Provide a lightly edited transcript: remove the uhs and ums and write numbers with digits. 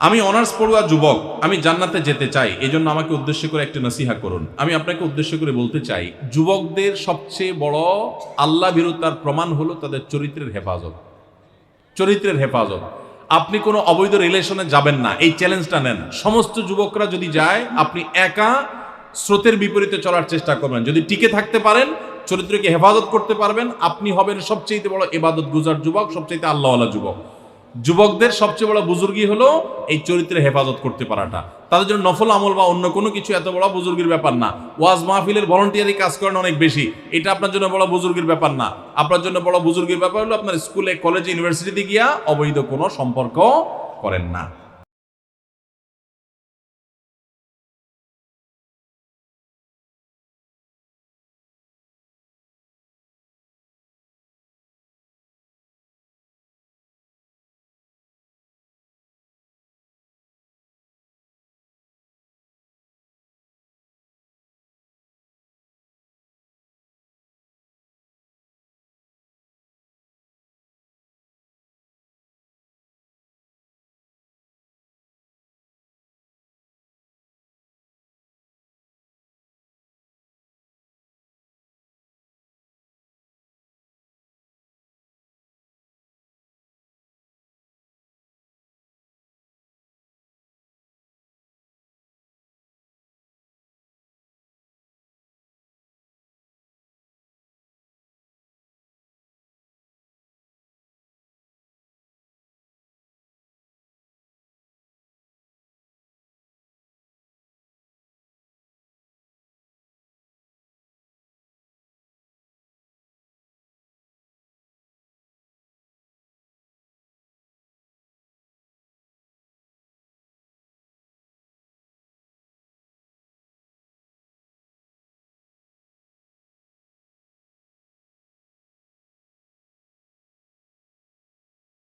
আমি অনার্স পড়ুয়া যুবক, আমি জান্নাতে যেতে চাই, এজন্য আমাকে উদ্দেশ্য করে একটি নসিহা করুন। আমি আপনাকে উদ্দেশ্য করে বলতে চাই, যুবকদের সবচেয়ে বড় আল্লাহ ভীরুতার প্রমাণ হলো তাদের চরিত্রের হেফাজত। চরিত্রের হেফাজত। আপনি কোনো অবৈধ রিলেশনে যাবেন না, এই চ্যালেঞ্জটা নেন। সমস্ত যুবকরা যদি যায়, আপনি একা স্রোতের বিপরীতে চলার চেষ্টা করবেন। যদি টিকে থাকতে পারেন, চরিত্রকে হেফাজত করতে পারবেন, আপনি হবেন সবচেয়ে বড় ইবাদত গুজার যুবক, সবচেয়ে আল্লাহওয়ালা যুবক। যুবকদের সবচেয়ে বড় বুজুর্গি হলো এই চরিত্রে হেফাজত করতে পারাটা। তাদের জন্য নফল আমল বা অন্য কোনো কিছু এত বড় বুজুর্গির ব্যাপার না। ওয়াজ মাহফিলের ভলান্টিয়ারি কাজ করেন অনেক বেশি, এটা আপনার জন্য বড় বুজুর্গির ব্যাপার না। আপনার জন্য বড় বুজুর্গির ব্যাপার হলো আপনার স্কুলে, কলেজে, ইউনিভার্সিটিতে গিয়া অবৈধ কোনো সম্পর্ক করেন না।